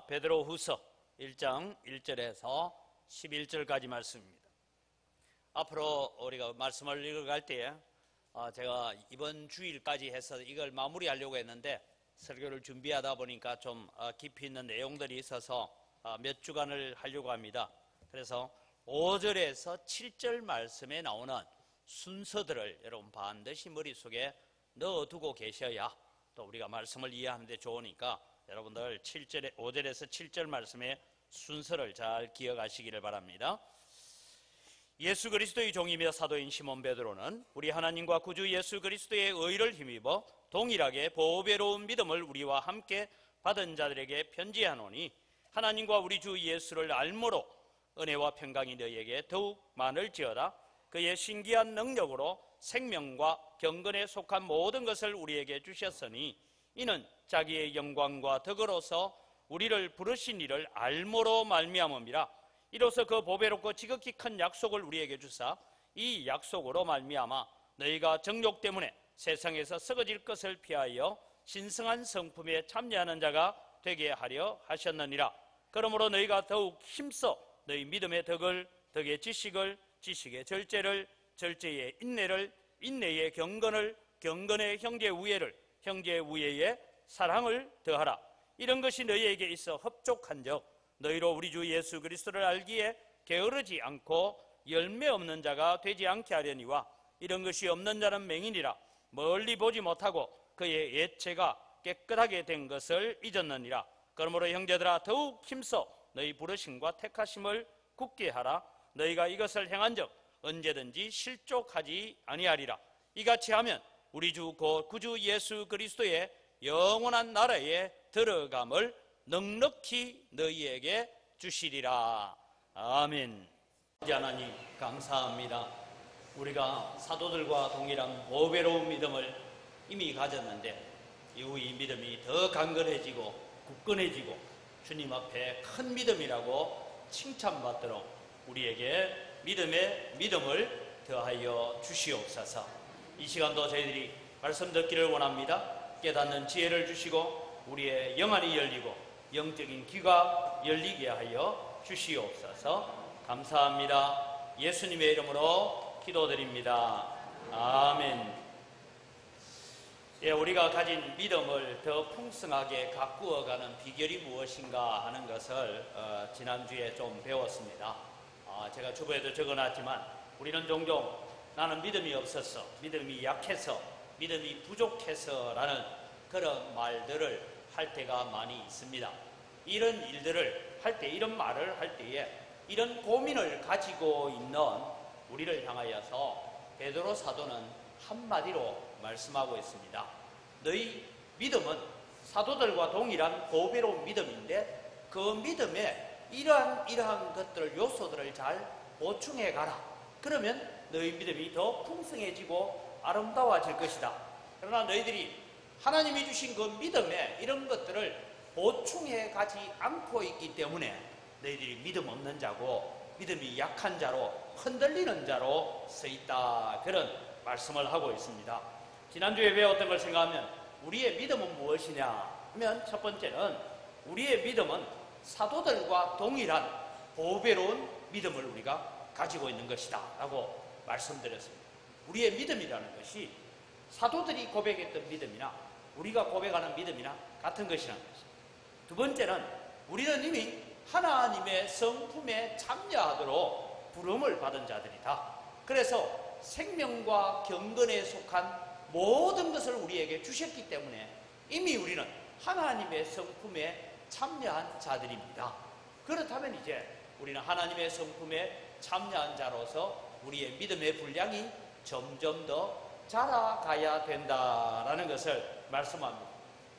베드로후서 1장 1절에서 11절까지 말씀입니다. 앞으로 우리가 말씀을 읽어갈 때에 제가 이번 주일까지 해서 이걸 마무리하려고 했는데 설교를 준비하다 보니까 좀 깊이 있는 내용들이 있어서 몇 주간을 하려고 합니다. 그래서 5절에서 7절 말씀에 나오는 순서들을 여러분 반드시 머릿속에 넣어두고 계셔야 또 우리가 말씀을 이해하는 데 좋으니까 여러분들 5절에서 7절 말씀의 순서를 잘 기억하시기를 바랍니다. 예수 그리스도의 종이며 사도인 시몬 베드로는 우리 하나님과 구주 예수 그리스도의 의를 힘입어 동일하게 보배로운 믿음을 우리와 함께 받은 자들에게 편지하노니 하나님과 우리 주 예수를 알므로 은혜와 평강이 너희에게 더욱 많을지어다. 그의 신기한 능력으로 생명과 경건에 속한 모든 것을 우리에게 주셨으니 이는 자기의 영광과 덕으로서 우리를 부르신 이를 알므로 말미암음이라. 이로써 그 보배롭고 지극히 큰 약속을 우리에게 주사 이 약속으로 말미암아 너희가 정욕 때문에 세상에서 썩어질 것을 피하여 신성한 성품에 참여하는 자가 되게 하려 하셨느니라. 그러므로 너희가 더욱 힘써 너희 믿음의 덕을, 덕의 지식을, 지식의 절제를, 절제의 인내를, 인내의 경건을, 경건의 형제 우애를, 형제 우애의 사랑을 더하라. 이런 것이 너희에게 있어 흡족한즉 너희로 우리 주 예수 그리스도를 알기에 게으르지 않고 열매 없는 자가 되지 않게 하려니와 이런 것이 없는 자는 맹인이라. 멀리 보지 못하고 그의 예체가 깨끗하게 된 것을 잊었느니라. 그러므로 형제들아 더욱 힘써 너희 부르심과 택하심을 굳게 하라. 너희가 이것을 행한즉 언제든지 실족하지 아니하리라. 이같이 하면 우리 주 곧 구주 예수 그리스도의 영원한 나라에 들어감을 넉넉히 너희에게 주시리라. 아멘. 하나님 감사합니다. 우리가 사도들과 동일한 보배로운 믿음을 이미 가졌는데 이후 이 믿음이 더 강건해지고 굳건해지고 주님 앞에 큰 믿음이라고 칭찬받도록 우리에게 믿음의 믿음을 더하여 주시옵소서. 이 시간도 저희들이 말씀 듣기를 원합니다. 깨닫는 지혜를 주시고 우리의 영안이 열리고 영적인 귀가 열리게 하여 주시옵소서. 감사합니다. 예수님의 이름으로 기도드립니다. 아멘. 우리가 가진 믿음을 더 풍성하게 가꾸어가는 비결이 무엇인가 하는 것을 지난주에 좀 배웠습니다. 제가 주보에도 적어놨지만 우리는 종종 나는 믿음이 없었어, 믿음이 약해서, 믿음이 부족해서 라는 그런 말들을 할 때가 많이 있습니다. 이런 일들을 할 때, 이런 말을 할 때에 이런 고민을 가지고 있는 우리를 향하여서 베드로 사도는 한마디로 말씀하고 있습니다. 너희 믿음은 사도들과 동일한 보배로운 믿음인데 그 믿음에 이러한 것들을, 요소들을 잘 보충해 가라. 그러면 너희 믿음이 더 풍성해지고 아름다워질 것이다. 그러나 너희들이 하나님이 주신 그 믿음에 이런 것들을 보충해 가지 않고 있기 때문에 너희들이 믿음 없는 자고 믿음이 약한 자로 흔들리는 자로 서 있다. 그런 말씀을 하고 있습니다. 지난주에 배웠던 걸 생각하면 우리의 믿음은 무엇이냐 하면 첫 번째는 우리의 믿음은 사도들과 동일한 보배로운 믿음을 우리가 가지고 있는 것이다 라고 말씀드렸습니다. 우리의 믿음이라는 것이 사도들이 고백했던 믿음이나 우리가 고백하는 믿음이나 같은 것이라는 것입니다. 두 번째는 우리는 이미 하나님의 성품에 참여하도록 부름을 받은 자들이다. 그래서 생명과 경건에 속한 모든 것을 우리에게 주셨기 때문에 이미 우리는 하나님의 성품에 참여한 자들입니다. 그렇다면 이제 우리는 하나님의 성품에 참여한 자로서 우리의 믿음의 분량이 점점 더 자라가야 된다라는 것을 말씀합니다.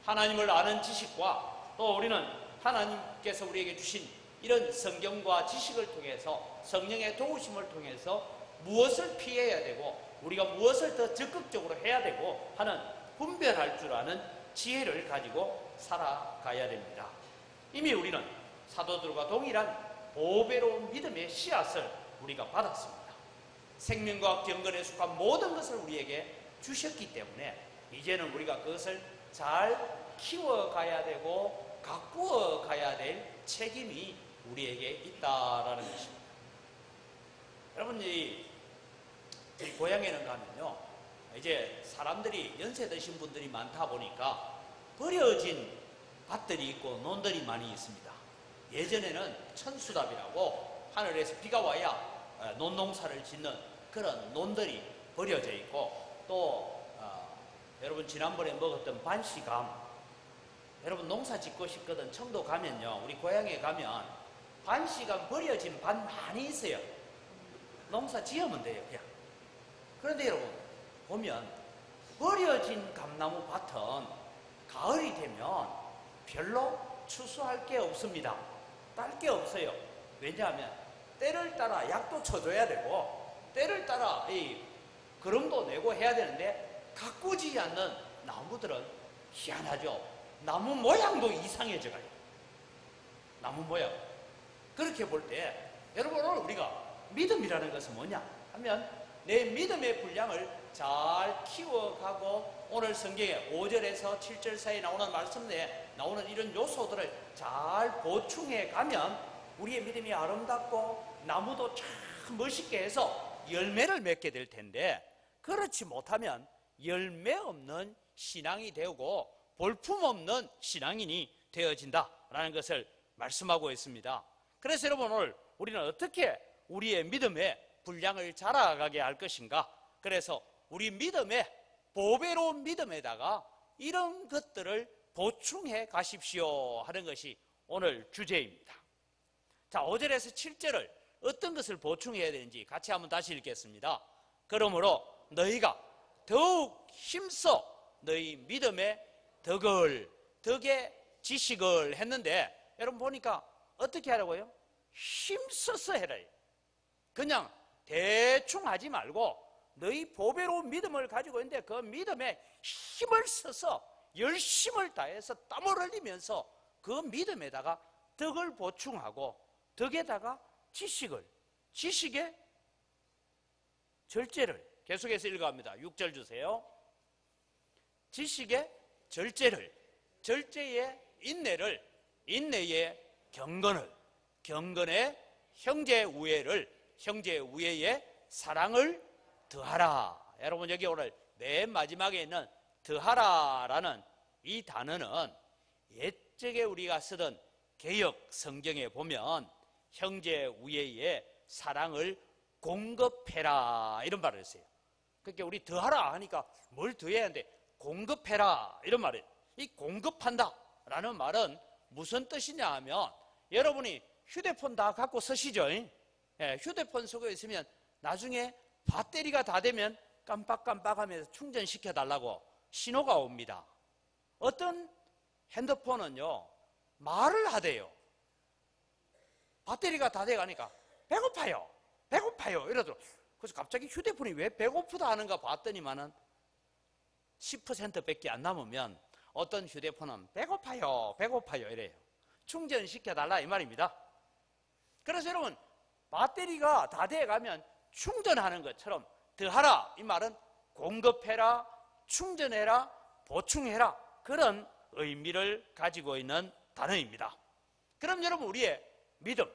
하나님을 아는 지식과 또 우리는 하나님께서 우리에게 주신 이런 성경과 지식을 통해서 성령의 도우심을 통해서 무엇을 피해야 되고 우리가 무엇을 더 적극적으로 해야 되고 하는 분별할 줄 아는 지혜를 가지고 살아가야 됩니다. 이미 우리는 사도들과 동일한 보배로운 믿음의 씨앗을 우리가 받았습니다. 생명과 경건에 속한 모든 것을 우리에게 주셨기 때문에 이제는 우리가 그것을 잘 키워가야 되고 가꾸어 가야 될 책임이 우리에게 있다라는 것입니다. 여러분, 저희 고향에는 가면요, 이제 사람들이 연세 드신 분들이 많다 보니까 버려진 밭들이 있고 논들이 많이 있습니다. 예전에는 천수답이라고 하늘에서 비가 와야 논농사를 짓는 그런 논들이 버려져 있고, 또 여러분 지난번에 먹었던 반시감, 여러분 농사 짓고 싶거든 청도 가면요, 우리 고향에 가면 반시감 버려진 밭 많이 있어요. 농사 지으면 돼요, 그냥. 그런데 여러분 보면 버려진 감나무 밭은 가을이 되면 별로 추수할 게 없습니다. 딸 게 없어요. 왜냐하면 때를 따라 약도 쳐줘야 되고, 때를 따라 거름도 내고 해야 되는데, 가꾸지 않는 나무들은 희한하죠. 나무 모양도 이상해져 가요. 나무 모양. 그렇게 볼 때 여러분, 오늘 우리가 믿음이라는 것은 뭐냐 하면, 내 믿음의 분량을 잘 키워가고, 오늘 성경에 5절에서 7절 사이에 나오는 말씀 내에 나오는 이런 요소들을 잘 보충해 가면 우리의 믿음이 아름답고 나무도 참 멋있게 해서 열매를 맺게 될 텐데, 그렇지 못하면 열매 없는 신앙이 되고 볼품 없는 신앙인이 되어진다라는 것을 말씀하고 있습니다. 그래서 여러분, 오늘 우리는 어떻게 우리의 믿음의 분량을 자라가게 할 것인가? 그래서 우리 믿음의 보배로운 믿음에다가 이런 것들을 보충해 가십시오 하는 것이 오늘 주제입니다. 자, 5절에서 7절을 어떤 것을 보충해야 되는지 같이 한번 다시 읽겠습니다. 그러므로 너희가 더욱 힘써 너희 믿음의 덕의 지식을 했는데, 여러분 보니까 어떻게 하라고요? 힘써서 해라. 그냥 대충 하지 말고 너희 보배로운 믿음을 가지고 있는데 그 믿음에 힘을 써서 열심을 다해서 땀을 흘리면서 그 믿음에다가 덕을 보충하고, 덕에다가 지식에 절제를, 계속해서 읽어갑니다. 6절 주세요. 지식에 절제를, 절제에 인내를, 인내에 경건을, 경건에 형제 우애를, 형제 우애에 사랑을 더하라. 여러분, 여기 오늘 맨 마지막에 있는 더하라라는 이 단어는 옛적에 우리가 쓰던 개역 성경에 보면 형제 우애에 사랑을 공급해라 이런 말을 했어요. 그러니까 우리 더하라 하니까 뭘 더해야 하는데 공급해라 이런 말이에요. 이 공급한다라는 말은 무슨 뜻이냐 하면, 여러분이 휴대폰 다 갖고 쓰시죠? 휴대폰 속에 있으면 나중에 배터리가 다 되면 깜빡깜빡하면서 충전시켜 달라고 신호가 옵니다. 어떤 핸드폰은요, 말을 하대요. 배터리가 다 돼가니까 배고파요, 배고파요 이러더라고요. 그래서 갑자기 휴대폰이 왜 배고프다 하는가 봤더니만은 10%밖에 안 남으면 어떤 휴대폰은 배고파요, 배고파요 이래요. 충전시켜 달라 이 말입니다. 그래서 여러분, 배터리가 다 돼가면 충전하는 것처럼 더하라 이 말은 공급해라, 충전해라, 보충해라, 그런 의미를 가지고 있는 단어입니다. 그럼 여러분, 우리의 믿음,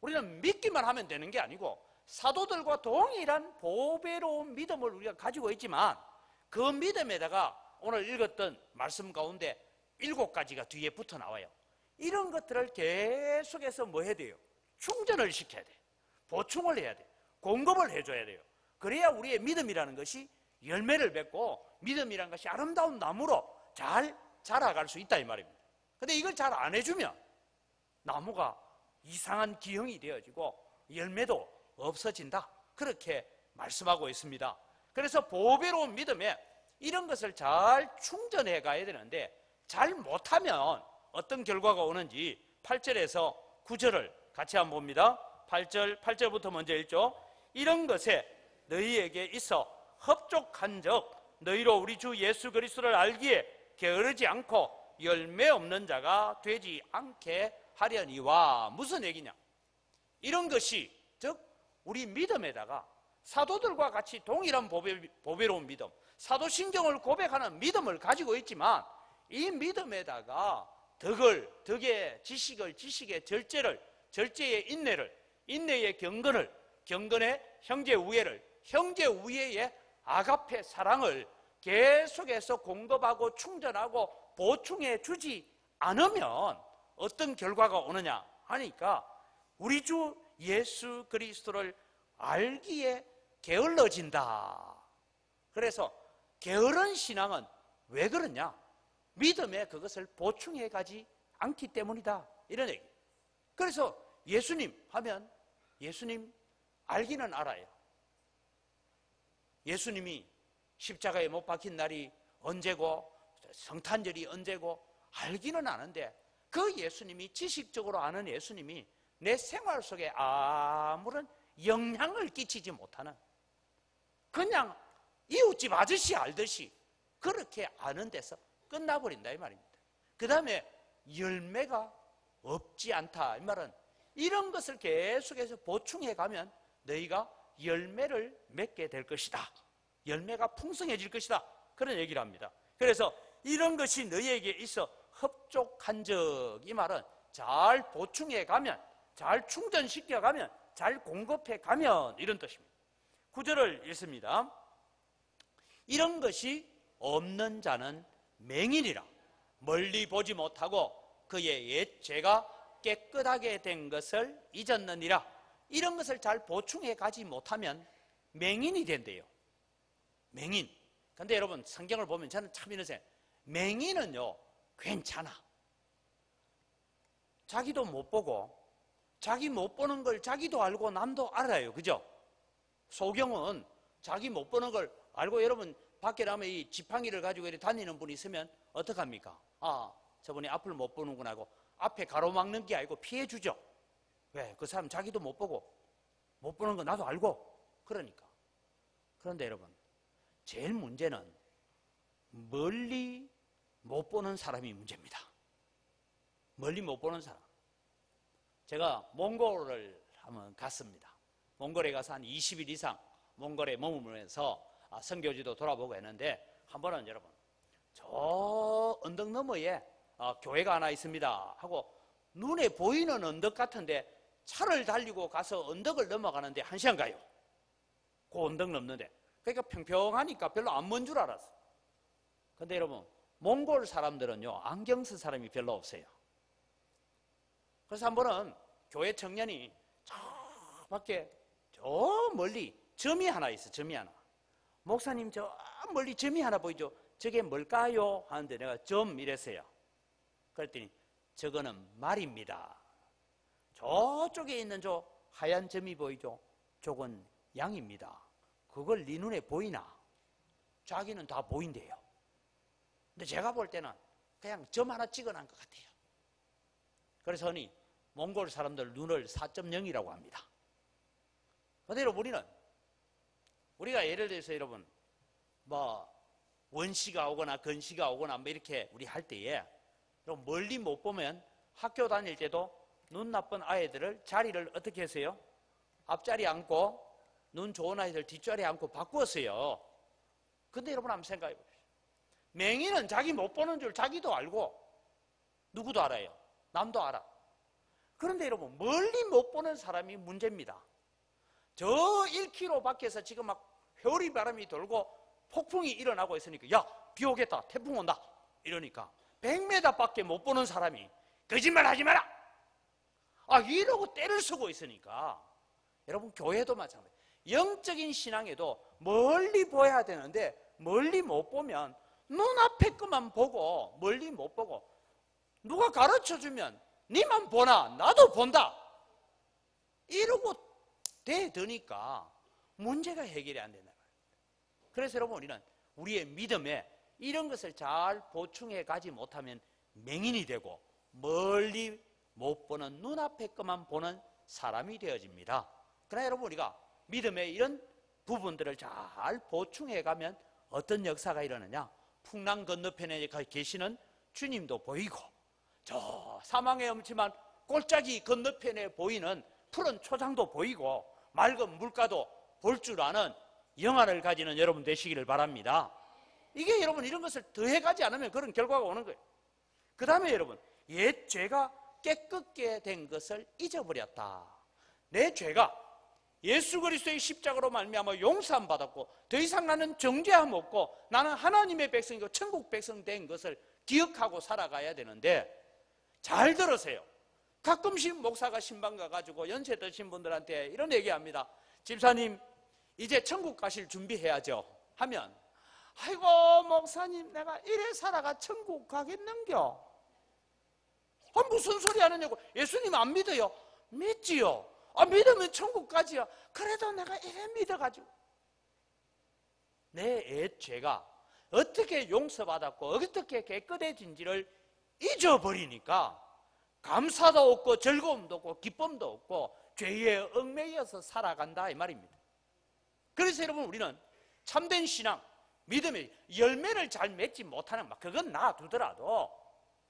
우리는 믿기만 하면 되는 게 아니고 사도들과 동일한 보배로운 믿음을 우리가 가지고 있지만, 그 믿음에다가 오늘 읽었던 말씀 가운데 7가지가 뒤에 붙어 나와요. 이런 것들을 계속해서 뭐 해야 돼요? 충전을 시켜야 돼요. 보충을 해야 돼요. 공급을 해줘야 돼요. 그래야 우리의 믿음이라는 것이 열매를 맺고 믿음이라는 것이 아름다운 나무로 잘 자라갈 수 있다 이 말입니다. 근데 이걸 잘 안 해주면 나무가 이상한 기형이 되어지고 열매도 없어진다, 그렇게 말씀하고 있습니다. 그래서 보배로운 믿음에 이런 것을 잘 충전해 가야 되는데, 잘 못하면 어떤 결과가 오는지 8절에서 9절을 같이 한번 봅니다. 8절부터 먼저 읽죠. 이런 것에 너희에게 있어 흡족한 적 너희로 우리 주 예수 그리스도를 알기에 게으르지 않고 열매 없는 자가 되지 않게 하려니와. 무슨 얘기냐? 이런 것이 즉 우리 믿음에다가 사도들과 같이 동일한 보배로운 믿음, 사도신경을 고백하는 믿음을 가지고 있지만, 이 믿음에다가 덕의 지식을, 지식의 절제를, 절제의 인내를, 인내의 경건을, 경건의 형제 우애를, 형제 우애의 아가페 사랑을 계속해서 공급하고 충전하고 보충해 주지 않으면 어떤 결과가 오느냐 하니까 우리 주 예수 그리스도를 알기에 게을러진다. 그래서 게으른 신앙은 왜 그러냐? 믿음에 그것을 보충해 가지 않기 때문이다. 이런 얘기. 그래서 예수님 하면 예수님 알기는 알아요. 예수님이 십자가에 못 박힌 날이 언제고 성탄절이 언제고 알기는 아는데 그 예수님이 지식적으로 아는 예수님이 내 생활 속에 아무런 영향을 끼치지 못하는 그냥 이웃집 아저씨 알듯이 그렇게 아는 데서 끝나버린다 이 말입니다. 그 다음에 열매가 없지 않다 이 말은 이런 것을 계속해서 보충해 가면 너희가 열매를 맺게 될 것이다. 열매가 풍성해질 것이다. 그런 얘기를 합니다. 그래서 이런 것이 너희에게 있어 흡족한 적 이 말은 잘 보충해 가면 잘 충전시켜 가면 잘 공급해 가면 이런 뜻입니다. 9절을 읽습니다. 이런 것이 없는 자는 맹인이라 멀리 보지 못하고 그의 옛 죄가 깨끗하게 된 것을 잊었느니라. 이런 것을 잘 보충해 가지 못하면 맹인이 된대요. 맹인. 근데 여러분 성경을 보면 저는 참 이런 생각, 맹인은요 괜찮아. 자기도 못 보고 자기 못 보는 걸 자기도 알고 남도 알아요. 그죠? 소경은 자기 못 보는 걸 알고 여러분 밖에 나면 이 지팡이를 가지고 이렇게 다니는 분이 있으면 어떡합니까? 아, 저분이 앞을 못 보는구나 하고 앞에 가로막는 게 아니고 피해 주죠. 왜? 그 사람 자기도 못 보고 못 보는 거 나도 알고 그러니까. 그런데 여러분 제일 문제는 멀리 못 보는 사람이 문제입니다. 멀리 못 보는 사람. 제가 몽골을 한번 갔습니다. 몽골에 가서 한 20일 이상 몽골에 머무르면서 선교지도 돌아보고 했는데 한 번은 여러분 저 언덕 너머에 교회가 하나 있습니다 하고 눈에 보이는 언덕 같은데 차를 달리고 가서 언덕을 넘어가는데 1시간 가요. 그 언덕 넘는데 그러니까 평평하니까 별로 안 먼 줄 알았어. 근데 여러분 몽골 사람들은요 안경 쓴 사람이 별로 없어요. 그래서 한 번은 교회 청년이 저 밖에 저 멀리 점이 하나 있어. 점이 하나. 목사님 저 멀리 점이 하나 보이죠? 저게 뭘까요? 하는데 내가 점 이랬어요. 그랬더니 저거는 말입니다. 저쪽에 있는 저 하얀 점이 보이죠? 저건 양입니다. 그걸 네 눈에 보이나? 자기는 다 보인대요. 근데 제가 볼 때는 그냥 점 하나 찍어놓은 것 같아요. 그래서 흔히 몽골 사람들 눈을 4.0이라고 합니다. 그런데 여러분 우리가 예를 들어서 여러분 뭐 원시가 오거나 건시가 오거나 뭐 이렇게 우리 할 때에 여러분 멀리 못 보면 학교 다닐 때도 눈 나쁜 아이들을 자리를 어떻게 했어요? 앞자리에 앉고 눈 좋은 아이들 뒷자리에 앉고 바꾸었어요. 근데 여러분 한번 생각해 보십시오. 맹인은 자기 못 보는 줄 자기도 알고 누구도 알아요. 남도 알아. 그런데 여러분 멀리 못 보는 사람이 문제입니다. 저 1km 밖에서 지금 막 회오리 바람이 돌고 폭풍이 일어나고 있으니까 야, 비 오겠다, 태풍 온다 이러니까 100m 밖에 못 보는 사람이 거짓말 하지 마라 이러고 때를 쓰고 있으니까 여러분 교회도 마찬가지예요. 영적인 신앙에도 멀리 보여야 되는데 멀리 못 보면 눈앞에 것만 보고 멀리 못 보고 누가 가르쳐주면 니만 보나 나도 본다 이러고 대드니까 문제가 해결이 안 된다. 그래서 여러분 우리는 우리의 믿음에 이런 것을 잘 보충해 가지 못하면 맹인이 되고 멀리 못 보는 눈앞에 것만 보는 사람이 되어집니다. 그러나 여러분 우리가 믿음의 이런 부분들을 잘 보충해 가면 어떤 역사가 일어나냐? 풍랑 건너편에 계시는 주님도 보이고 저 사망의 엄침한 골짜기 건너편에 보이는 푸른 초장도 보이고 맑은 물가도 볼 줄 아는 영안을 가지는 여러분 되시기를 바랍니다. 이게 여러분 이런 것을 더해가지 않으면 그런 결과가 오는 거예요. 그 다음에 여러분 옛 죄가 깨끗게 된 것을 잊어버렸다. 내 죄가 예수 그리스도의 십자가로 말미암아 용서함 받았고 더 이상 나는 정죄함 없고 나는 하나님의 백성이고 천국 백성 된 것을 기억하고 살아가야 되는데, 잘 들으세요. 가끔씩 목사가 신방 가가지고 연세 드신 분들한테 이런 얘기합니다. 집사님, 이제 천국 가실 준비해야죠 하면, 아이고 목사님, 내가 이래 살아가 천국 가겠는겨? 무슨 소리 하느냐고. 예수님 안 믿어요? 믿지요. 믿으면 천국 가지요. 그래도 내가 이래 믿어가지고. 내 옛 죄가 어떻게 용서받았고 어떻게 깨끗해진지를 잊어버리니까 감사도 없고 즐거움도 없고 기쁨도 없고 죄에 얽매여서 살아간다 이 말입니다. 그래서 여러분, 우리는 참된 신앙, 믿음의 열매를 잘 맺지 못하는, 그건 놔두더라도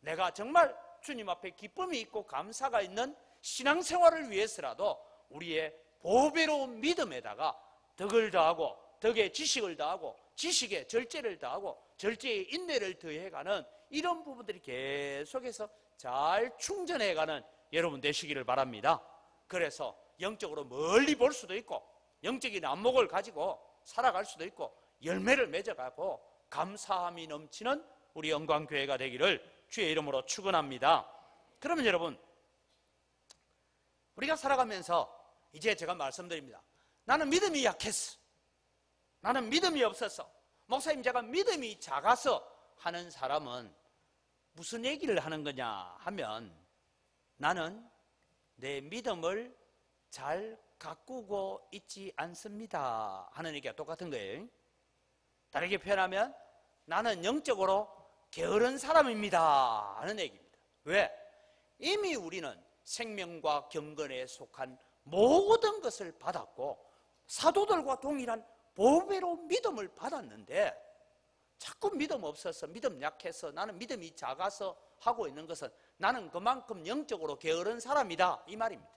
내가 정말 주님 앞에 기쁨이 있고 감사가 있는 신앙생활을 위해서라도 우리의 보배로운 믿음에다가 덕을 더하고 덕에 지식을 더하고 지식에 절제를 더하고 절제에 인내를 더해가는 이런 부분들이 계속해서 잘 충전해가는 여러분 되시기를 바랍니다. 그래서 영적으로 멀리 볼 수도 있고 영적인 안목을 가지고 살아갈 수도 있고 열매를 맺어가고 감사함이 넘치는 우리 영광교회가 되기를 주의 이름으로 축원합니다. 그러면 여러분, 우리가 살아가면서 이제 제가 말씀드립니다. 나는 믿음이 약했어, 나는 믿음이 없었어, 목사님 제가 믿음이 작아서 하는 사람은 무슨 얘기를 하는 거냐 하면, 나는 내 믿음을 잘 가꾸고 있지 않습니다 하는 얘기가 똑같은 거예요. 다르게 표현하면 나는 영적으로 게으른 사람입니다 하는 얘기입니다. 왜? 이미 우리는 생명과 경건에 속한 모든 것을 받았고 사도들과 동일한 보배로운 믿음을 받았는데, 자꾸 믿음 없어서, 믿음 약해서, 나는 믿음이 작아서 하고 있는 것은 나는 그만큼 영적으로 게으른 사람이다 이 말입니다.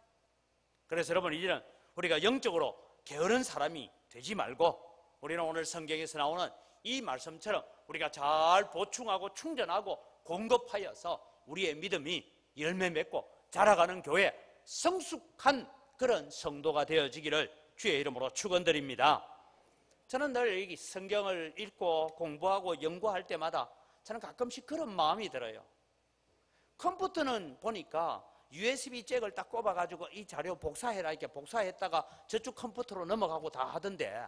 그래서 여러분, 이제는 우리가 영적으로 게으른 사람이 되지 말고 우리는 오늘 성경에서 나오는 이 말씀처럼 우리가 잘 보충하고 충전하고 공급하여서 우리의 믿음이 열매 맺고 자라가는 교회, 성숙한 그런 성도가 되어지기를 주의 이름으로 축원드립니다. 저는 늘 이 성경을 읽고 공부하고 연구할 때마다 저는 가끔씩 그런 마음이 들어요. 컴퓨터는 보니까 USB 잭을 딱 꼽아가지고 이 자료 복사해라 이렇게 복사했다가 저쪽 컴퓨터로 넘어가고 다 하던데,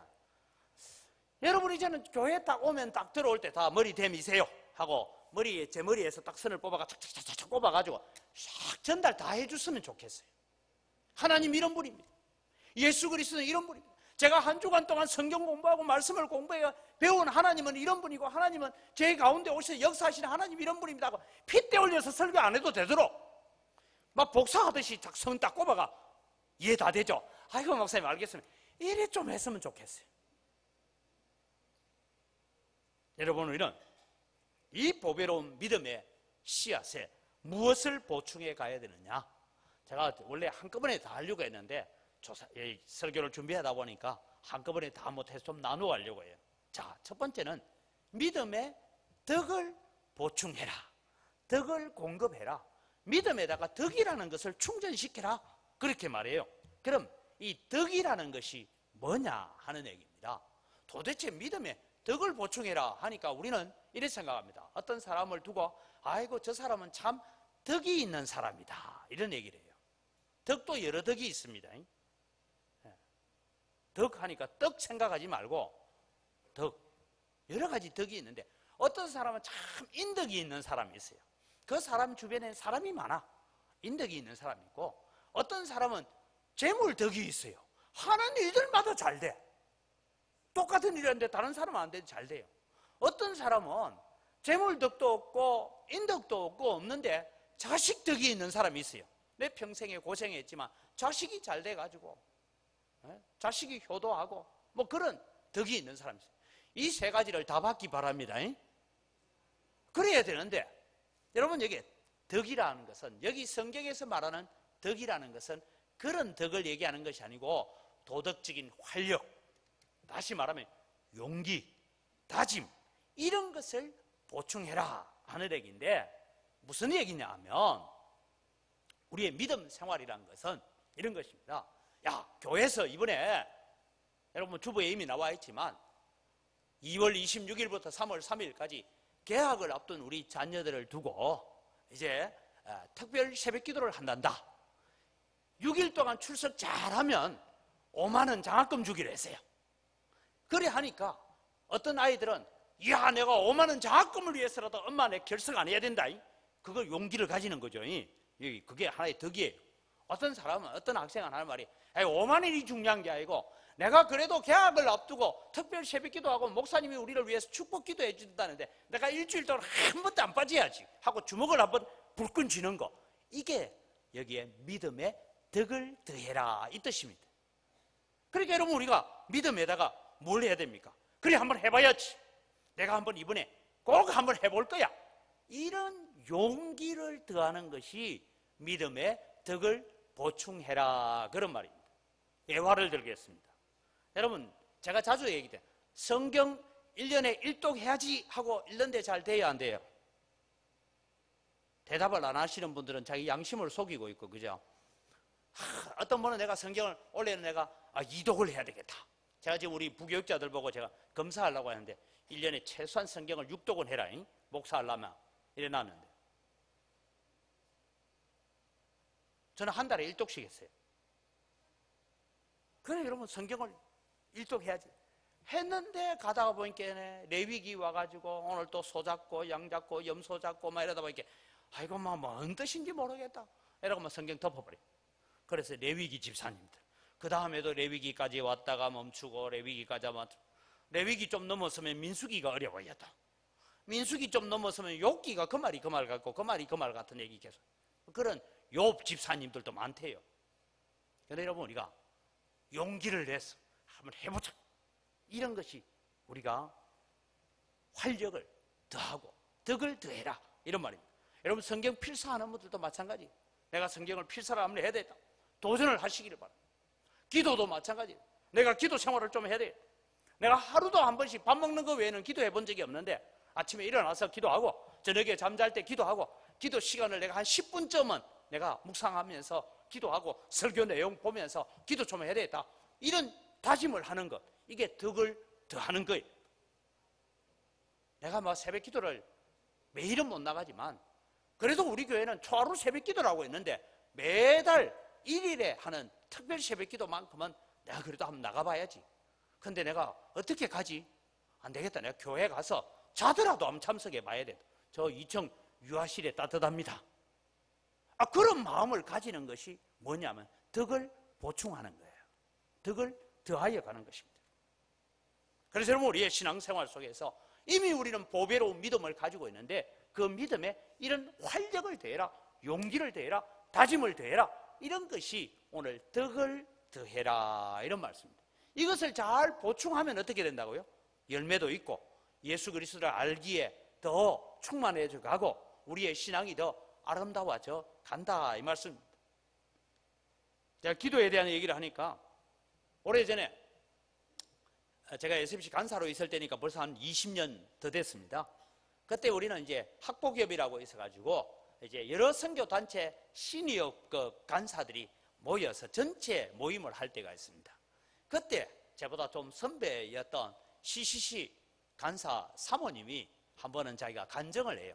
여러분 이제는 교회 딱 오면 딱 들어올 때 다 머리 대미세요 하고 제 머리에서 딱 선을 뽑아가 착착착착 꼽아가지고 싹 전달 다 해줬으면 좋겠어요. 하나님 이런 분입니다. 예수 그리스도는 이런 분입니다. 제가 한 주간 동안 성경 공부하고 말씀을 공부해야 배운 하나님은 이런 분이고 하나님은 제 가운데 오셔서 역사하시는 하나님 이런 분입니다 하고 핏대 올려서 설교 안 해도 되도록 막 복사하듯이 선 딱 꼽아가 이해 다 되죠? 아이고 목사님 알겠습니다. 이래 좀 했으면 좋겠어요. 여러분, 우리는 이 보배로운 믿음의 씨앗에 무엇을 보충해 가야 되느냐? 제가 원래 한꺼번에 다 하려고 했는데 설교를 준비하다 보니까 한꺼번에 다 못해서 좀 나누어 가려고 해요. 자, 첫 번째는 믿음의 덕을 보충해라, 덕을 공급해라, 믿음에다가 덕이라는 것을 충전시켜라, 그렇게 말해요. 그럼 이 덕이라는 것이 뭐냐 하는 얘기입니다. 도대체 믿음에 덕을 보충해라 하니까 우리는 이렇게 생각합니다. 어떤 사람을 두고 아이고 저 사람은 참 덕이 있는 사람이다 이런 얘기를 해요. 덕도 여러 덕이 있습니다. 덕 하니까 떡 생각하지 말고 덕, 여러 가지 덕이 있는데 어떤 사람은 참 인덕이 있는 사람이 있어요. 그 사람 주변에 사람이 많아, 인덕이 있는 사람이 있고, 어떤 사람은 재물덕이 있어요. 하는 일들마다 잘 돼. 똑같은 일인데 다른 사람은 안 돼도 잘 돼요. 어떤 사람은 재물덕도 없고 인덕도 없고 없는데 자식덕이 있는 사람이 있어요. 내 평생에 고생했지만 자식이 잘 돼가지고 자식이 효도하고 뭐 그런 덕이 있는 사람이 있어요. 이 세 가지를 다 받기 바랍니다. 그래야 되는데 여러분, 여기 덕이라는 것은, 여기 성경에서 말하는 덕이라는 것은 그런 덕을 얘기하는 것이 아니고 도덕적인 활력, 다시 말하면 용기, 다짐, 이런 것을 보충해라 하는 얘기인데, 무슨 얘기냐 하면 우리의 믿음 생활이라는 것은 이런 것입니다. 야, 교회에서 이번에 여러분 주보에 이미 나와 있지만 2월 26일부터 3월 3일까지 개학을 앞둔 우리 자녀들을 두고 이제 특별 새벽 기도를 한단다. 6일 동안 출석 잘하면 5만 원 장학금 주기로 했어요. 그래 하니까 어떤 아이들은 야, 내가 5만 원 장학금을 위해서라도 엄마 내 결석 안 해야 된다. 그걸 용기를 가지는 거죠. 그게 하나의 덕이에요. 어떤 사람은, 어떤 학생은 하는 말이 5만 원이 중요한 게 아니고 내가 그래도 개학을 앞두고 특별 새벽 기도하고 목사님이 우리를 위해서 축복 기도해 준다는데 내가 일주일 동안 한 번도 안 빠져야지 하고 주먹을 한번 불끈 쥐는 거, 이게 여기에 믿음의 덕을 더해라 이 뜻입니다. 그러니까 여러분 우리가 믿음에다가 뭘 해야 됩니까? 그래 한번 해봐야지, 내가 한번 이번에 꼭 한번 해볼 거야, 이런 용기를 더하는 것이 믿음의 덕을 보충해라 그런 말입니다. 예화를 들겠습니다. 여러분 제가 자주 얘기해요. 성경 1년에 1독 해야지 하고 읽는데 잘 돼요 안 돼요? 대답을 안 하시는 분들은 자기 양심을 속이고 있고, 그죠? 어떤 분은 내가 성경을 올해는 내가 2독을 해야 되겠다. 제가 지금 우리 부교육자들 보고 제가 검사하려고 하는데 1년에 최소한 성경을 6독은 해라, 목사하려면 이래 놨는데 저는 한 달에 1독씩 했어요. 그래 여러분 성경을 1독 해야지 했는데 가다가 보니까 레위기 와가지고 오늘 또 소 잡고 양 잡고 염소 잡고 막 이러다 보니까 아이고 뭔 뜻인지 모르겠다 이러고 성경 덮어버려. 그래서 레위기 집사님들 그 다음에도 레위기까지 왔다가 멈추고 레위기까지 멈추고, 레위기 좀 넘었으면 민수기가 어려워요. 또 민수기 좀 넘었으면 욥기가 그 말이 그 말 같고 그 말이 그 말 같은 얘기 계속, 그런 욥 집사님들도 많대요. 그런데 여러분 우리가 용기를 내서 한번 해보자, 이런 것이 우리가 활력을 더하고 덕을 더해라 이런 말입니다. 여러분 성경 필사하는 분들도 마찬가지, 내가 성경을 필사를 한번 해야 되겠다 도전을 하시기를 바랍니다. 기도도 마찬가지예요. 내가 기도 생활을 좀 해야 돼. 내가 하루도 한 번씩 밥 먹는 거 외에는 기도해 본 적이 없는데 아침에 일어나서 기도하고 저녁에 잠잘 때 기도하고 기도 시간을 내가 한 10분쯤은 내가 묵상하면서 기도하고 설교 내용 보면서 기도 좀 해야 되겠다, 이런 다짐을 하는 것, 이게 덕을 더하는 거예요. 내가 새벽 기도를 매일은 못 나가지만 그래도 우리 교회는 초하루 새벽 기도라고 했는데 매달 1일에 하는 특별 새벽 기도만큼은 내가 그래도 한번 나가봐야지. 근데 내가 어떻게 가지? 안 되겠다, 내가 교회 가서 자더라도 한번 참석해 봐야 돼. 저 2층 유아실에 따뜻합니다. 그런 마음을 가지는 것이 뭐냐면 덕을 보충하는 거예요. 덕을 더하여 가는 것입니다. 그래서 여러분 우리의 신앙생활 속에서 이미 우리는 보배로운 믿음을 가지고 있는데 그 믿음에 이런 활력을 더해라, 용기를 더해라, 다짐을 더해라, 이런 것이 오늘 덕을 더해라 이런 말씀입니다. 이것을 잘 보충하면 어떻게 된다고요? 열매도 있고 예수 그리스도를 알기에 더 충만해져 가고 우리의 신앙이 더 아름다워져 간다 이 말씀입니다. 제가 기도에 대한 얘기를 하니까 오래전에 제가 SBC 간사로 있을 때니까 벌써 한 20년 더 됐습니다. 그때 우리는 이제 학부기업이라고 있어가지고 이제 여러 선교단체 시니어급 간사들이 모여서 전체 모임을 할 때가 있습니다. 그때 저보다 좀 선배였던 CCC 간사 사모님이 한 번은 자기가 간증을 해요.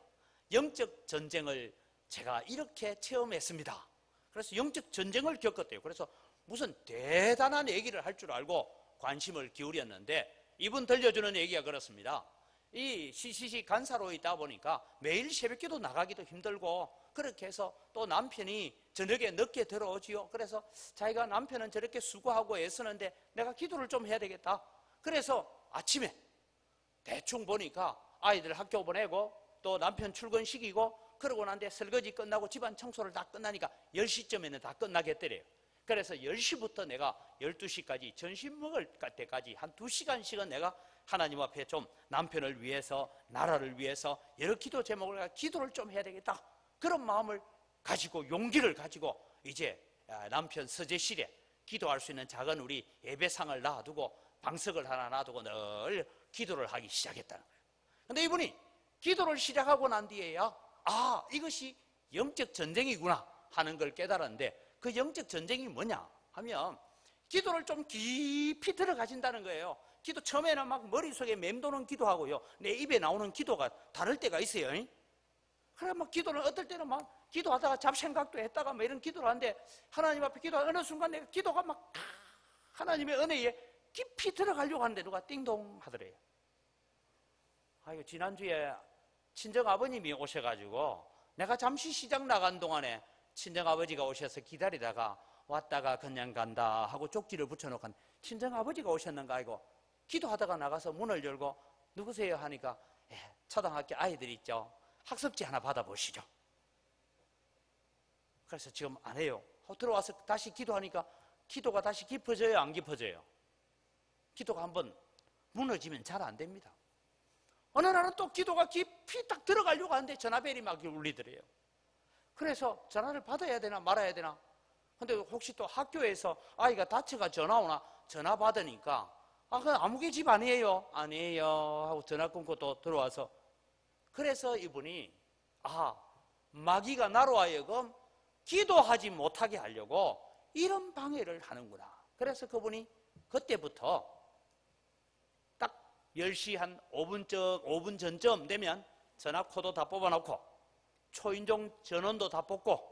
영적 전쟁을 제가 이렇게 체험했습니다. 그래서 영적 전쟁을 겪었대요. 그래서 무슨 대단한 얘기를 할 줄 알고 관심을 기울였는데 이분 들려주는 얘기가 그렇습니다. 이 CCC 간사로 있다 보니까 매일 새벽기도 나가기도 힘들고 그렇게 해서 또 남편이 저녁에 늦게 들어오지요. 그래서 자기가 남편은 저렇게 수고하고 애쓰는데 내가 기도를 좀 해야 되겠다. 그래서 아침에 대충 보니까 아이들 학교 보내고 또 남편 출근시키고 그러고 난 뒤에 설거지 끝나고 집안 청소를 다 끝나니까 10시쯤에는 다 끝나겠더래요. 그래서 10시부터 내가 12시까지 점심 먹을 때까지 한 2시간씩은 내가 하나님 앞에 좀 남편을 위해서 나라를 위해서 여러 기도 제목을 기도를 좀 해야 되겠다, 그런 마음을 가지고 용기를 가지고 이제 남편 서재실에 기도할 수 있는 작은 우리 예배상을 놔두고 방석을 하나 놔두고 늘 기도를 하기 시작했다는 거예요. 그런데 이분이 기도를 시작하고 난 뒤에야 이것이 영적 전쟁이구나 하는 걸 깨달았는데, 그 영적 전쟁이 뭐냐 하면 기도를 좀 깊이 들어가신다는 거예요. 기도 처음에는 막 머릿속에 맴도는 기도하고요, 내 입에 나오는 기도가 다를 때가 있어요. 그래 막 기도를 어떨 때는 막 기도하다가 잡생각도 했다가 막 이런 기도를 하는데, 하나님 앞에 기도하는 어느 순간 내가 기도가 막 하나님의 은혜에 깊이 들어가려고 하는데 누가 띵동 하더래요. 이거 지난주에 친정 아버님이 오셔가지고 내가 잠시 시장 나간 동안에 친정 아버지가 오셔서 기다리다가 왔다가 그냥 간다 하고 쪽지를 붙여놓고, 친정 아버지가 오셨는가 이거 기도하다가 나가서 문을 열고 누구세요 하니까, 초등학교 아이들 있죠, 학습지 하나 받아보시죠. 그래서 지금 안 해요. 들어와서 다시 기도하니까 기도가 다시 깊어져요, 안 깊어져요? 기도가 한번 무너지면 잘 안 됩니다. 어느 날은 또 기도가 깊이 딱 들어가려고 하는데 전화벨이 막 울리더래요. 그래서 전화를 받아야 되나 말아야 되나. 근데 혹시 또 학교에서 아이가 다쳐가 전화 오나, 전화 받으니까 그건 아무개 집 아니에요? 아니에요 하고 전화 끊고 또 들어와서, 그래서 이분이 마귀가 나로 하여금 기도하지 못하게 하려고 이런 방해를 하는구나. 그래서 그분이 그때부터 딱 10시 한 5분 전쯤 되면 전화코도 다 뽑아놓고 초인종 전원도 다 뽑고,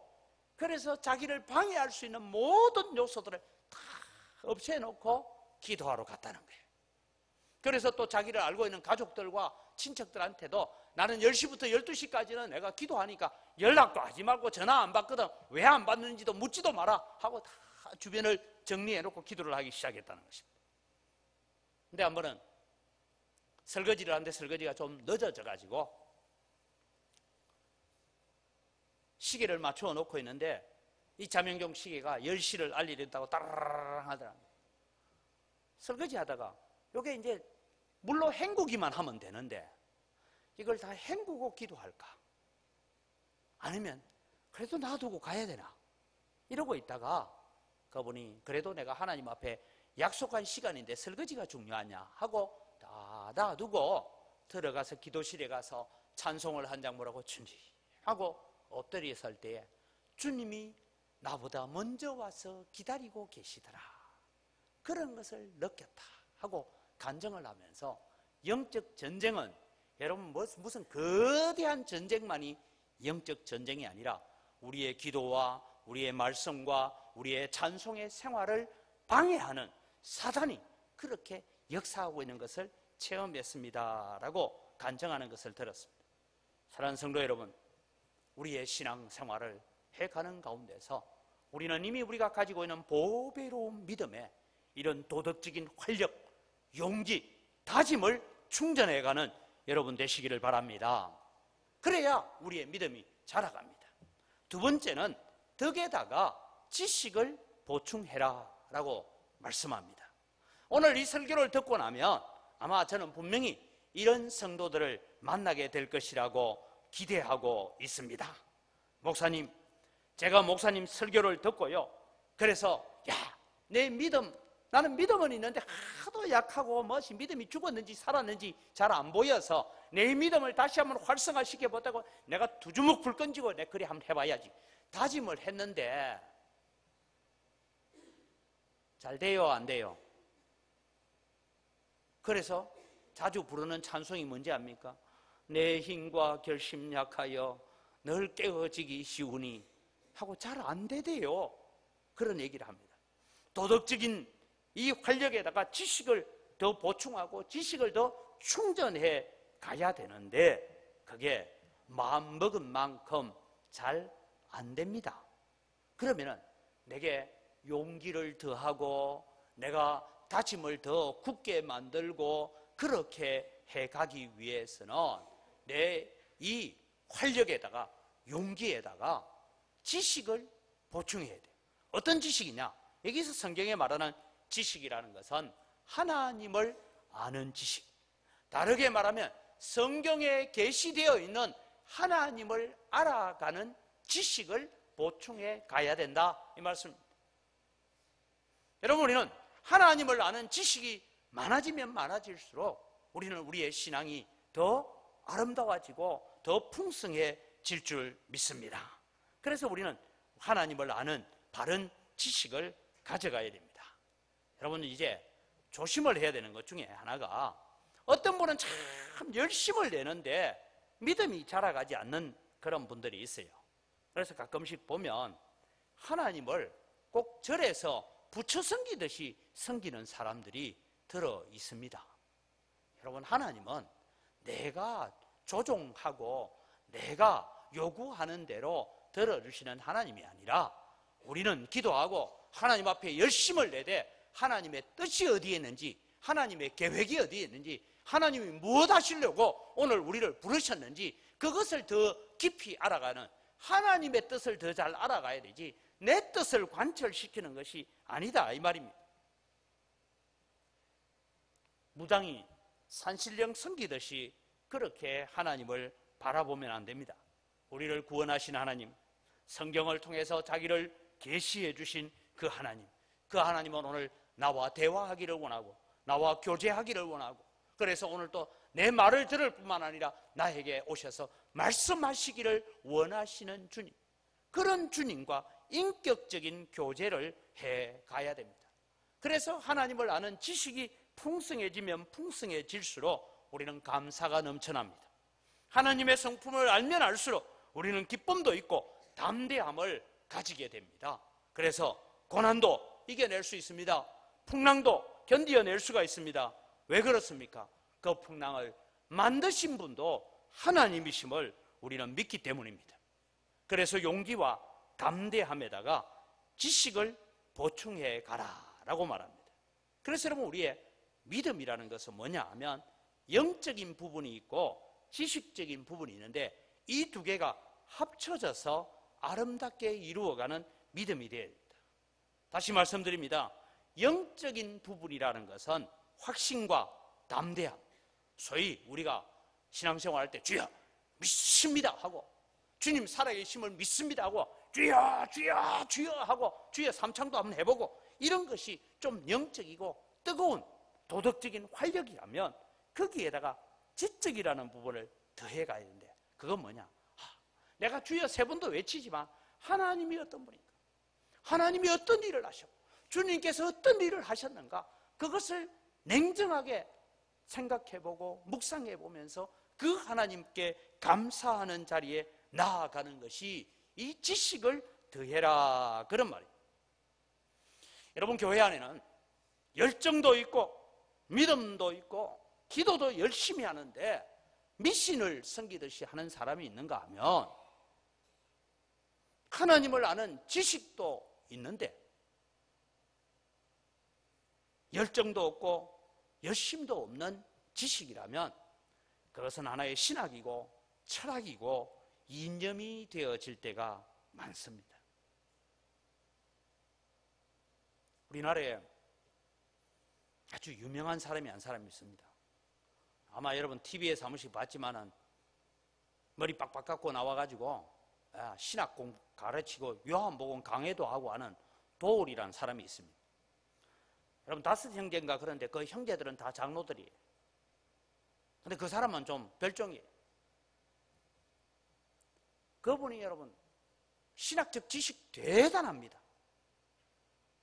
그래서 자기를 방해할 수 있는 모든 요소들을 다 없애놓고 기도하러 갔다는 거예요. 그래서 또 자기를 알고 있는 가족들과 친척들한테도 나는 10시부터 12시까지는 내가 기도하니까 연락도 하지 말고 전화 안 받거든, 왜 안 받는지도 묻지도 마라 하고 다 주변을 정리해놓고 기도를 하기 시작했다는 것입니다. 근데 한 번은 설거지를 하는데 설거지가 좀 늦어져가지고 시계를 맞춰 놓고 있는데 이 자명종 시계가 10시를 알리겠다고 따라랑 하더랍니다. 설거지 하다가 이게 이제 물로 헹구기만 하면 되는데 이걸 다 헹구고 기도할까? 아니면 그래도 놔두고 가야 되나? 이러고 있다가 그분이 그래도 내가 하나님 앞에 약속한 시간인데 설거지가 중요하냐 하고 다 놔두고 들어가서 기도실에 가서 찬송을 한 장 뭐라고 주님 하고 엎드려 설 때에 주님이 나보다 먼저 와서 기다리고 계시더라, 그런 것을 느꼈다 하고 간증을 하면서, 영적 전쟁은 여러분 무슨 거대한 전쟁만이 영적 전쟁이 아니라 우리의 기도와 우리의 말씀과 우리의 찬송의 생활을 방해하는 사단이 그렇게 역사하고 있는 것을 체험했습니다 라고 간증하는 것을 들었습니다. 사랑하는 성도 여러분, 우리의 신앙생활을 해가는 가운데서 우리는 이미 우리가 가지고 있는 보배로운 믿음에 이런 도덕적인 활력, 용기, 다짐을 충전해가는 여러분 되시기를 바랍니다. 그래야 우리의 믿음이 자라갑니다. 두 번째는 덕에다가 지식을 보충해라 라고 말씀합니다. 오늘 이 설교를 듣고 나면 아마 저는 분명히 이런 성도들을 만나게 될 것이라고 기대하고 있습니다. 목사님, 제가 목사님 설교를 듣고요, 그래서 내 믿음, 나는 믿음은 있는데 하도 약하고 믿음이 죽었는지 살았는지 잘 안 보여서 내 믿음을 다시 한번 활성화시켜 보자고 내가 두 주먹 불 건지고 내 그리 한번 해봐야지 다짐을 했는데 잘 돼요, 안 돼요? 그래서 자주 부르는 찬송이 뭔지 압니까? 내 힘과 결심 약하여 늘 깨어지기 쉬우니 하고 잘 안 되대요. 그런 얘기를 합니다. 도덕적인 이 활력에다가 지식을 더 보충하고 지식을 더 충전해 가야 되는데 그게 마음 먹은 만큼 잘 안 됩니다. 그러면은 내게 용기를 더하고 내가 다짐을 더 굳게 만들고 그렇게 해가기 위해서는 내 이 활력에다가 용기에다가 지식을 보충해야 돼요. 어떤 지식이냐? 여기서 성경에 말하는 지식이라는 것은 하나님을 아는 지식, 다르게 말하면 성경에 계시되어 있는 하나님을 알아가는 지식을 보충해 가야 된다, 이 말씀입니다. 여러분, 우리는 하나님을 아는 지식이 많아지면 많아질수록 우리는 우리의 신앙이 더 아름다워지고 더 풍성해 질 줄 믿습니다. 그래서 우리는 하나님을 아는 바른 지식을 가져가야 됩니다. 여러분, 이제 조심을 해야 되는 것 중에 하나가, 어떤 분은 참 열심을 내는데 믿음이 자라가지 않는 그런 분들이 있어요. 그래서 가끔씩 보면 하나님을 꼭 절에서 부처 섬기듯이 섬기는 사람들이 들어 있습니다. 여러분, 하나님은 내가 조종하고 내가 요구하는 대로 들어주시는 하나님이 아니라, 우리는 기도하고 하나님 앞에 열심을 내되 하나님의 뜻이 어디에 있는지, 하나님의 계획이 어디에 있는지, 하나님이 무엇 하시려고 오늘 우리를 부르셨는지, 그것을 더 깊이 알아가는, 하나님의 뜻을 더 잘 알아가야 되지 내 뜻을 관철시키는 것이 아니다, 이 말입니다. 무당이 산신령 섬기듯이 그렇게 하나님을 바라보면 안 됩니다. 우리를 구원하신 하나님, 성경을 통해서 자기를 계시해 주신 그 하나님, 그 하나님은 오늘 나와 대화하기를 원하고 나와 교제하기를 원하고, 그래서 오늘 또 내 말을 들을 뿐만 아니라 나에게 오셔서 말씀하시기를 원하시는 주님, 그런 주님과 인격적인 교제를 해가야 됩니다. 그래서 하나님을 아는 지식이 풍성해지면 풍성해질수록 우리는 감사가 넘쳐납니다. 하나님의 성품을 알면 알수록 우리는 기쁨도 있고 담대함을 가지게 됩니다. 그래서 고난도 이겨낼 수 있습니다. 풍랑도 견디어낼 수가 있습니다. 왜 그렇습니까? 그 풍랑을 만드신 분도 하나님이심을 우리는 믿기 때문입니다. 그래서 용기와 담대함에다가 지식을 보충해 가라라고 말합니다. 그래서 여러분, 우리의 믿음이라는 것은 뭐냐 하면 영적인 부분이 있고 지식적인 부분이 있는데, 이 두 개가 합쳐져서 아름답게 이루어가는 믿음이 되어야 됩니다. 다시 말씀드립니다. 영적인 부분이라는 것은 확신과 담대함, 소위 우리가 신앙생활 할 때 주여 믿습니다 하고, 주님 살아계심을 믿습니다 하고, 주여 주여 주여 하고 주여 삼창도 한번 해보고, 이런 것이 좀 영적이고 뜨거운 도덕적인 활력이라면 거기에다가 지적이라는 부분을 더해가야 되는데, 그건 뭐냐? 내가 주여 3번도 외치지만 하나님이 어떤 분인가, 하나님이 어떤 일을 하셨고 주님께서 어떤 일을 하셨는가, 그것을 냉정하게 생각해보고 묵상해보면서 그 하나님께 감사하는 자리에 나아가는 것이 이 지식을 더해라, 그런 말이에요. 여러분, 교회 안에는 열정도 있고 믿음도 있고 기도도 열심히 하는데 미신을 섬기듯이 하는 사람이 있는가 하면, 하나님을 아는 지식도 있는데 열정도 없고 열심도 없는 지식이라면 그것은 하나의 신학이고 철학이고 이념이 되어질 때가 많습니다. 우리나라에 아주 유명한 사람이 한 사람이 있습니다. 아마 여러분 TV에서 한 번씩 봤지만은 머리 빡빡 깎고 나와가지고 신학 공부 가르치고 요한복음 강해도 하고 하는 도울이라는 사람이 있습니다. 여러분 5 형제인가 그런데 그 형제들은 다 장로들이에요. 근데 그 사람은 좀 별종이에요. 그분이 여러분 신학적 지식 대단합니다.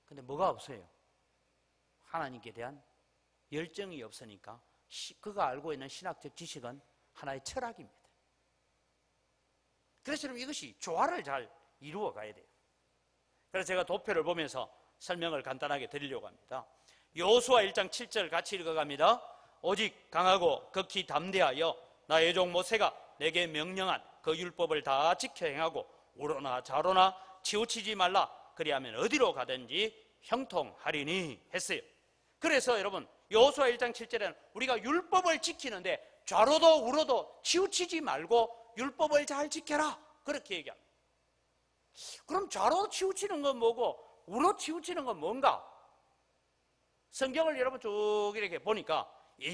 근데 뭐가 없어요? 하나님께 대한 열정이 없으니까 그가 알고 있는 신학적 지식은 하나의 철학입니다. 그래서 여러분 이것이 조화를 잘 이루어 가야 돼요. 그래서 제가 도표를 보면서 설명을 간단하게 드리려고 합니다. 여호수아 1장 7절 같이 읽어갑니다. 오직 강하고 극히 담대하여 나의 종 모세가 내게 명령한 그 율법을 다 지켜 행하고 우로나 좌로나 치우치지 말라. 그리하면 어디로 가든지 형통하리니 했어요. 그래서 여러분 여호수아 1장 7절에는 우리가 율법을 지키는데 좌로도 우로도 치우치지 말고 율법을 잘 지켜라, 그렇게 얘기합니다. 그럼 좌로 치우치는 건 뭐고 우로 치우치는 건 뭔가? 성경을 여러분 쭉 이렇게 보니까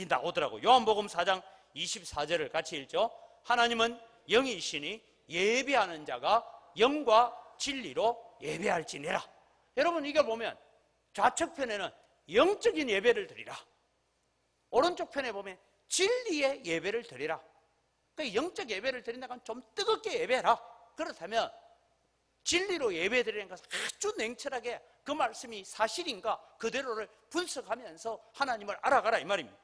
나오더라고요. 요한복음 4장 24절을 같이 읽죠. 하나님은 영이시니 예배하는 자가 영과 진리로 예배할지니라. 여러분 이걸 보면 좌측편에는 영적인 예배를 드리라, 오른쪽 편에 보면 진리의 예배를 드리라. 그 영적 예배를 드린다면 좀 뜨겁게 예배해라. 그렇다면 진리로 예배 드리는 것은 아주 냉철하게 그 말씀이 사실인가 그대로를 분석하면서 하나님을 알아가라 이 말입니다.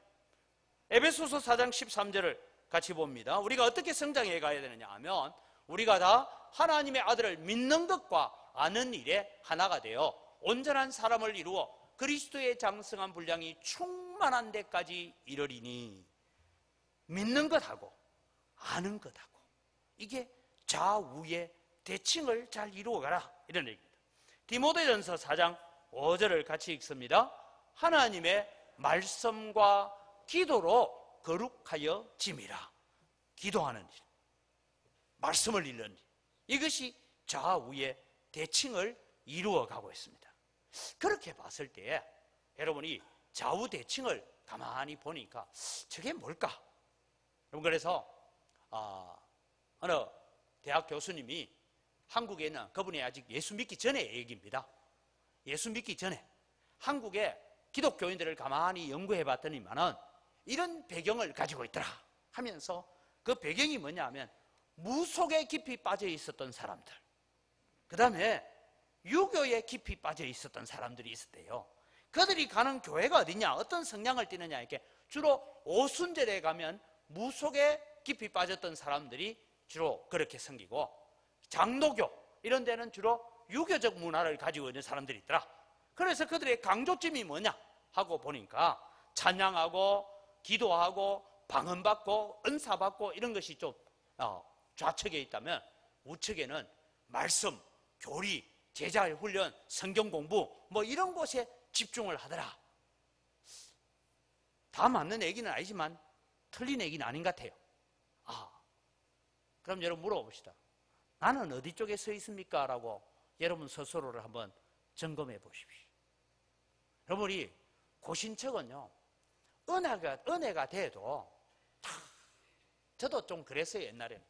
에베소서 4장 13절을 같이 봅니다. 우리가 어떻게 성장해 가야 되느냐 하면 우리가 다 하나님의 아들을 믿는 것과 아는 일에 하나가 되어 온전한 사람을 이루어 그리스도의 장성한 분량이 충만한 데까지 이르리니, 믿는 것하고 아는 것하고 이게 좌우의 대칭을 잘 이루어가라 이런 얘기입니다. 디모데전서 4장 5절을 같이 읽습니다. 하나님의 말씀과 기도로 거룩하여 짐이라. 기도하는 일, 말씀을 읽는 일, 이것이 좌우의 대칭을 이루어가고 있습니다. 그렇게 봤을 때 여러분이 좌우 대칭을 가만히 보니까 저게 뭘까? 여러분, 그래서 어느 대학 교수님이 한국에 있는, 그분이 아직 예수 믿기 전의 얘기입니다. 예수 믿기 전에 한국의 기독교인들을 가만히 연구해 봤더니만은 이런 배경을 가지고 있더라 하면서, 그 배경이 뭐냐 하면 무속에 깊이 빠져 있었던 사람들, 그 다음에 유교에 깊이 빠져 있었던 사람들이 있었대요. 그들이 가는 교회가 어디냐, 어떤 성향을 띠느냐, 이렇게 주로 오순절에 가면 무속에 깊이 빠졌던 사람들이 주로 그렇게 섬기고, 장로교 이런 데는 주로 유교적 문화를 가지고 있는 사람들이 있더라. 그래서 그들의 강조점이 뭐냐 하고 보니까 찬양하고 기도하고 방언받고 은사받고 이런 것이 좀 좌측에 있다면 우측에는 말씀, 교리, 제자 훈련, 성경 공부 뭐 이런 곳에 집중을 하더라. 다 맞는 얘기는 아니지만 틀린 얘기는 아닌 것 같아요. 그럼 여러분 물어봅시다. 나는 어디 쪽에 서 있습니까? 라고 여러분 스스로를 한번 점검해 보십시오. 여러분이 고신척은요, 은혜가 돼도 저도 좀 그랬어요. 옛날에는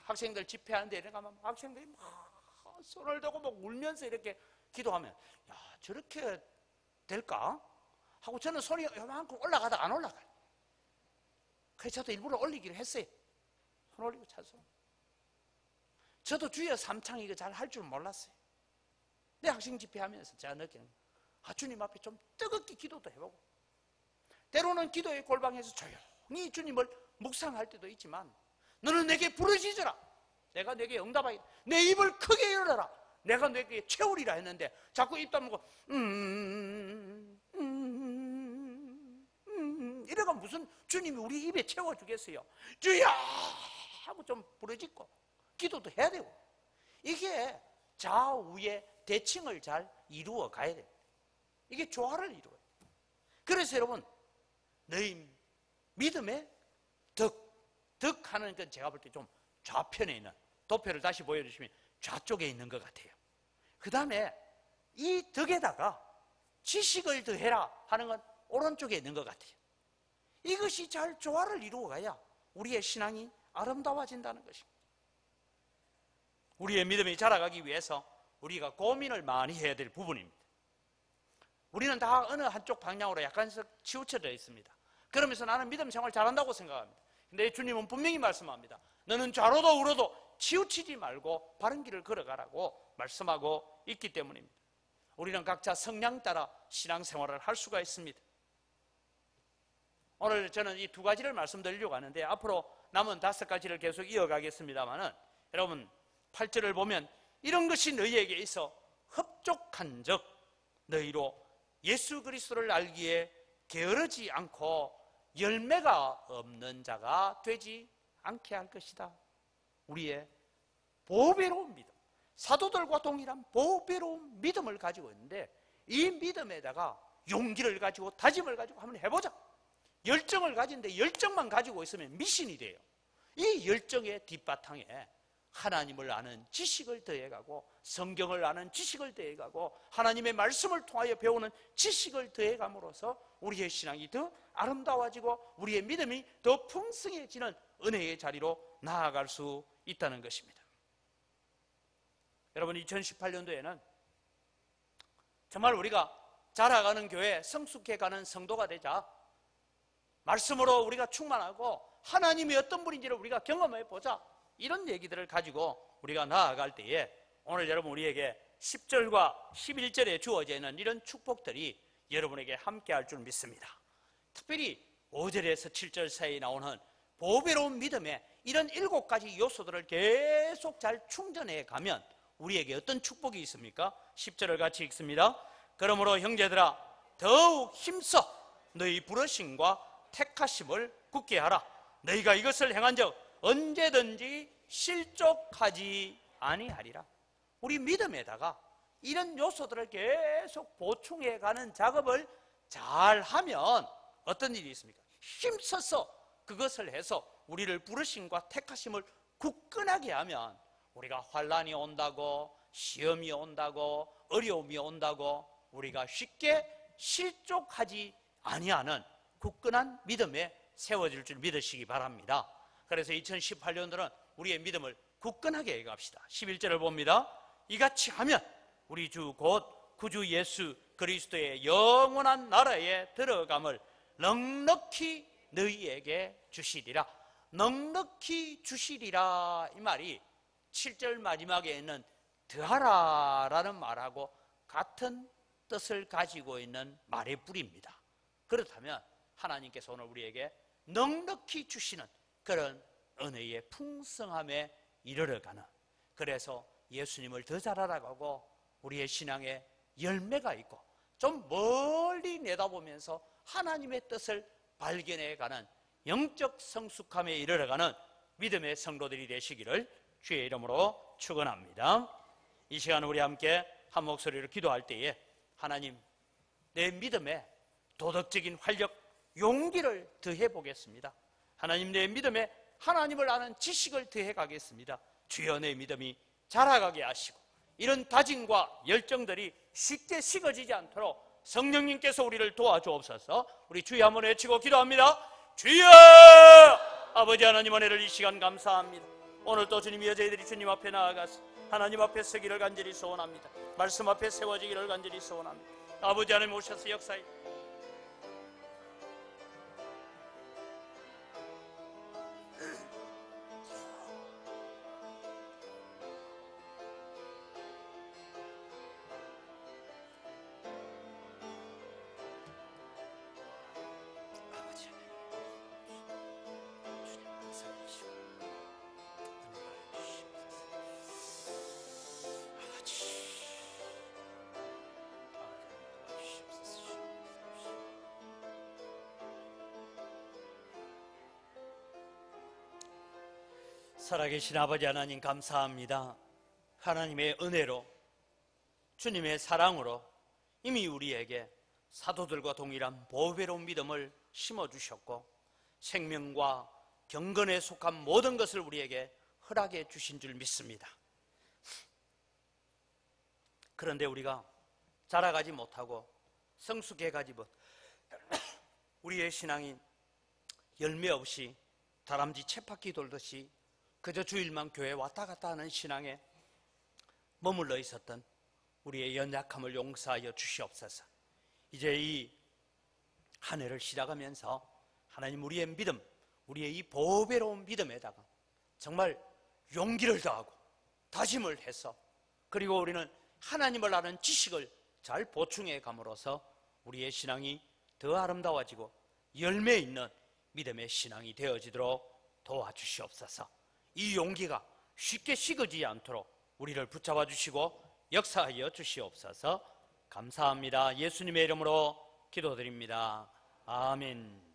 학생들 집회하는데 이렇게 가면 학생들이 막 손을 대고 막 울면서 이렇게 기도하면, 야, 저렇게 될까? 하고 저는 손이 요만큼 올라가다 안 올라가요. 그래서 저도 일부러 올리기를 했어요. 손 올리고 차서. 저도 주여 삼창 이거 잘 할 줄 몰랐어요. 내 학생 집회하면서 제가 느끼는, 주님 앞에 좀 뜨겁게 기도도 해보고, 때로는 기도의 골방에서 조용히 주님을 묵상할 때도 있지만, 너는 내게 부르짖으라, 내가 내게 응답하겠다, 내 입을 크게 열어라, 내가 내게 채우리라 했는데 자꾸 입 다물고 이래가 무슨 주님이 우리 입에 채워주겠어요. 주여 하고 좀 부르짖고 기도도 해야 되고, 이게 좌우의 대칭을 잘 이루어 가야 돼요. 이게 조화를 이루어요. 그래서 여러분, 너희 믿음의 덕하는 건 제가 볼 때 좀 좌편에 있는, 도표를 다시 보여주시면 좌쪽에 있는 것 같아요. 그 다음에 이 덕에다가 지식을 더해라 하는 건 오른쪽에 있는 것 같아요. 이것이 잘 조화를 이루어가야 우리의 신앙이 아름다워진다는 것입니다. 우리의 믿음이 자라가기 위해서 우리가 고민을 많이 해야 될 부분입니다. 우리는 다 어느 한쪽 방향으로 약간씩 치우쳐져 있습니다. 그러면서 나는 믿음 생활 잘한다고 생각합니다. 근데 주님은 분명히 말씀합니다. 너는 좌로도 우로도 치우치지 말고 바른 길을 걸어가라고 말씀하고 있기 때문입니다. 우리는 각자 성향 따라 신앙생활을 할 수가 있습니다. 오늘 저는 이 두 가지를 말씀드리려고 하는데, 앞으로 남은 5가지를 계속 이어가겠습니다만은, 여러분 8절을 보면 이런 것이 너희에게 있어 흡족한 적 너희로 예수 그리스도를 알기에 게으르지 않고 열매가 없는 자가 되지 않게 할 것이다. 우리의 보배로운 믿음, 사도들과 동일한 보배로운 믿음을 가지고 있는데, 이 믿음에다가 용기를 가지고 다짐을 가지고 한번 해보자. 열정을 가진데 열정만 가지고 있으면 미신이 돼요. 이 열정의 뒷바탕에 하나님을 아는 지식을 더해가고, 성경을 아는 지식을 더해가고, 하나님의 말씀을 통하여 배우는 지식을 더해감으로써 우리의 신앙이 더 아름다워지고 우리의 믿음이 더 풍성해지는 은혜의 자리로 나아갈 수 있다는 것입니다. 여러분, 2018년도에는 정말 우리가 자라가는 교회, 성숙해가는 성도가 되자, 말씀으로 우리가 충만하고 하나님이 어떤 분인지를 우리가 경험해 보자. 이런 얘기들을 가지고 우리가 나아갈 때에 오늘 여러분 우리에게 10절과 11절에 주어져 있는 이런 축복들이 여러분에게 함께할 줄 믿습니다. 특별히 5절에서 7절 사이에 나오는 보배로운 믿음의 이런 7가지 요소들을 계속 잘 충전해 가면 우리에게 어떤 축복이 있습니까? 10절을 같이 읽습니다. 그러므로 형제들아 더욱 힘써 너희 부르심과 택하심을 굳게 하라. 너희가 이것을 행한 적 언제든지 실족하지 아니하리라. 우리 믿음에다가 이런 요소들을 계속 보충해 가는 작업을 잘 하면 어떤 일이 있습니까? 힘써서 그것을 해서 우리를 부르심과 택하심을 굳건하게 하면 우리가 환난이 온다고, 시험이 온다고, 어려움이 온다고 우리가 쉽게 실족하지 아니하는 굳건한 믿음에 세워질 줄 믿으시기 바랍니다. 그래서 2018년도는 우리의 믿음을 굳건하게 해갑시다. 11절을 봅니다. 이같이 하면 우리 주 곧 구주 예수 그리스도의 영원한 나라에 들어감을 넉넉히 너희에게 주시리라. 넉넉히 주시리라 이 말이 7절 마지막에 있는 더하라라는 말하고 같은 뜻을 가지고 있는 말의 뿌리입니다. 그렇다면 하나님께서 오늘 우리에게 넉넉히 주시는 그런 은혜의 풍성함에 이르러가는, 그래서 예수님을 더 잘 알아가고 우리의 신앙에 열매가 있고 좀 멀리 내다보면서 하나님의 뜻을 발견해가는 영적 성숙함에 이르러가는 믿음의 성도들이 되시기를 주의 이름으로 축원합니다. 이 시간 우리 함께 한 목소리로 기도할 때에 하나님, 내 믿음에 도덕적인 활력, 용기를 더해 보겠습니다. 하나님, 내 믿음에 하나님을 아는 지식을 더해 가겠습니다. 주여, 내 믿음이 자라가게 하시고 이런 다짐과 열정들이 쉽게 식어지지 않도록 성령님께서 우리를 도와주옵소서. 우리 주여 한번 외치고 기도합니다. 주여! 아버지 하나님, 은혜를 이 시간 감사합니다. 오늘 또 주님, 여자애들이 주님 앞에 나아가서 하나님 앞에 서기를 간절히 소원합니다. 말씀 앞에 세워지기를 간절히 소원합니다. 아버지 하나님 오셔서 역사에 살아계신 아버지 하나님, 감사합니다. 하나님의 은혜로, 주님의 사랑으로 이미 우리에게 사도들과 동일한 보배로운 믿음을 심어주셨고 생명과 경건에 속한 모든 것을 우리에게 허락해 주신 줄 믿습니다. 그런데 우리가 자라가지 못하고 성숙해가지 못, 우리의 신앙이 열매 없이 다람쥐 쳇바퀴 돌듯이 그저 주일만 교회 왔다 갔다 하는 신앙에 머물러 있었던 우리의 연약함을 용서하여 주시옵소서. 이제 이 한 해를 시작하면서 하나님, 우리의 믿음, 우리의 이 보배로운 믿음에다가 정말 용기를 더하고 다짐을 해서, 그리고 우리는 하나님을 아는 지식을 잘 보충해 감으로써 우리의 신앙이 더 아름다워지고 열매 있는 믿음의 신앙이 되어지도록 도와주시옵소서. 이 용기가 쉽게 식어지지 않도록 우리를 붙잡아 주시고 역사하여 주시옵소서. 감사합니다. 예수님의 이름으로 기도드립니다. 아멘.